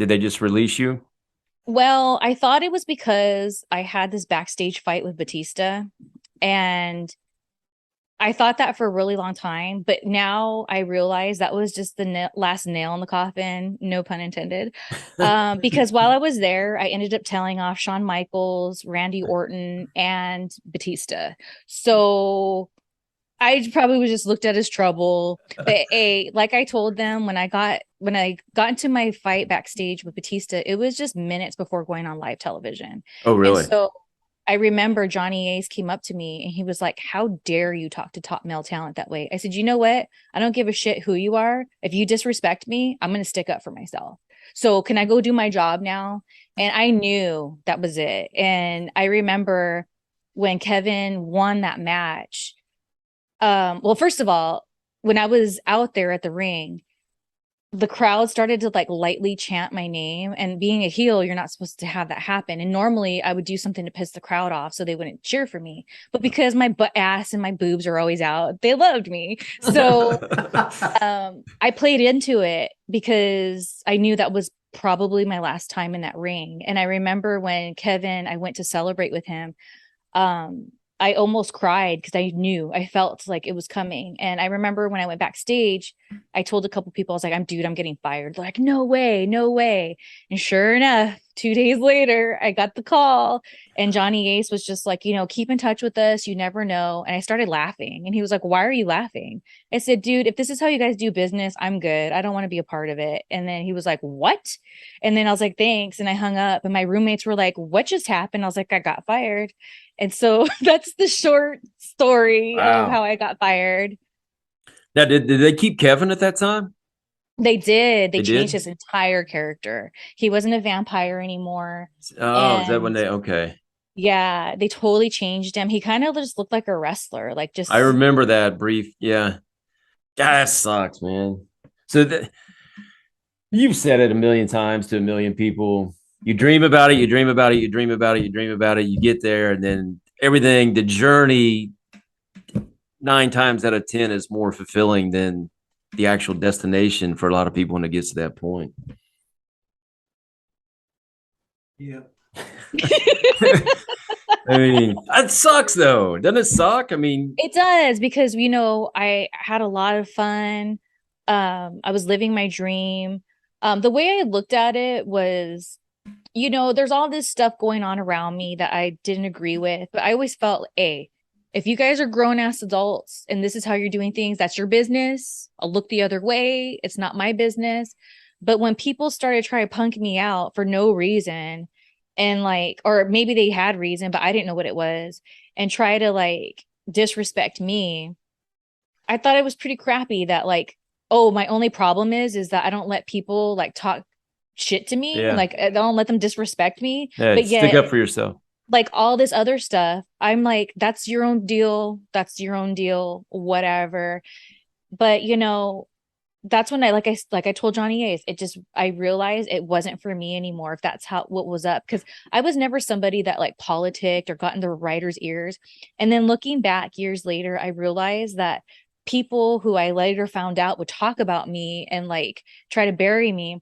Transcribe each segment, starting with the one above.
Did they just release you? Well, I thought it was because I had this backstage fight with Batista, and I thought that for a really long time, but now I realize that was just the last nail in the coffin, no pun intended. Because while I was there, I ended up telling off Shawn Michaels, Randy Orton, and Batista. So I probably was just looked at as trouble. But like I told them when I got into my fight backstage with Batista, it was just minutes before going on live television. Oh, And really? so I remember Johhny Ace came up to me and he was like, "How dare you talk to top male talent that way?" I said, "You know what? I don't give a shit who you are. If you disrespect me, I'm going to stick up for myself. So can I go do my job now?" And I knew that was it. And I remember when Kevin won that match. Well, first of all, when I was out there at the ring, the crowd started to like lightly chant my name. And being a heel, you're not supposed to have that happen. And normally I would do something to piss the crowd off so they wouldn't cheer for me. But because my butt ass and my boobs are always out, they loved me. So I played into it because I knew that was probably my last time in that ring. And I remember when Kevin, I went to celebrate with him, um I almost cried because I felt like it was coming. And I remember when I went backstage, I told a couple people, I was like, I'm getting fired. They're like, no way, no way. And sure enough, 2 days later, I got the call, and Johhny Ace was just like, keep in touch with us, you never know. And I started laughing, and he was like, why are you laughing? I said, dude, if this is how you guys do business, I'm good, I don't want to be a part of it. And then he was like, what? And then I was like, thanks, and I hung up, and my roommates were like, what just happened? I was like, I got fired. And so that's the short story of how Wow. I got fired. Now, did they keep Kevin at that time? They did. They They changed did? his entire character. He wasn't a vampire anymore. Oh, is that when And they okay. yeah, they totally changed him. He kind of just looked like a wrestler, like I just remember that brief. Yeah. God, that sucks, man. So you've said it a million times to a million people. You dream about it, you dream about it, you dream about it, you dream about it, you get there, and then everything, the journey, 9 times out of 10 is more fulfilling than the actual destination for a lot of people when it gets to that point. Yeah. I mean, that sucks though. Doesn't it suck? I mean, it does because I had a lot of fun. I was living my dream. The way I looked at it was, there's all this stuff going on around me that I didn't agree with, but I always felt, if you guys are grown ass adults and this is how you're doing things, that's your business. I'll look the other way. It's not my business. But when people started trying to punk me out for no reason, and like, or maybe they had reason, but I didn't know what it was, and try to like disrespect me, I thought it was pretty crappy that like, oh, my only problem is that I don't let people like talk shit to me, yeah. like I don't let them disrespect me. Yeah, But stick up yet, for yourself. like all this other stuff, I'm like, that's your own deal, that's your own deal, whatever. But that's when I told Johhny Ace, it just I realized it wasn't for me anymore, if that's how what was up. Because I was never somebody that like politicked or got in the writer's ears. And then looking back years later, I realized that people who I later found out would talk about me and like try to bury me,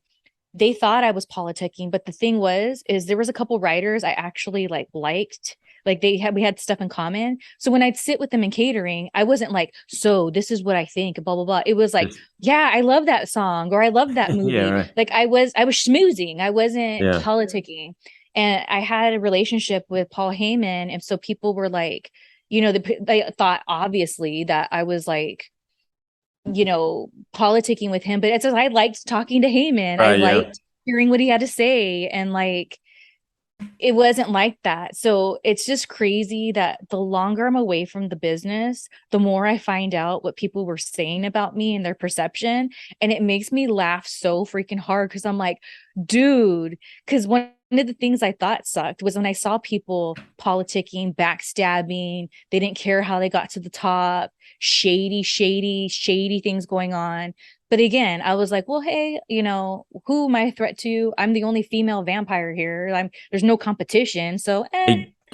they thought I was politicking. But the thing is there was a couple writers I actually liked. Like we had stuff in common. So when I'd sit with them in catering, I wasn't like, so this is what I think, blah, blah, blah. It was like, Just, yeah, I love that song or I love that yeah, movie. right. Like I was schmoozing. I wasn't Yeah. politicking. And I had a relationship with Paul Heyman. And so people were like, they thought obviously that I was like, politicking with him, but it's just I liked talking to Heyman. I Right. Yeah. liked hearing what he had to say. And like it wasn't like that. So it's just crazy that the longer I'm away from the business, the more I find out what people were saying about me and their perception. And it makes me laugh so freaking hard because I'm like, dude, because one of the things I thought sucked was when I saw people politicking, backstabbing, they didn't care how they got to the top, shady, shady, shady things going on. But again, I was like, well, hey, who am I a threat to? I'm the only female vampire here. There's no competition. So, Hey,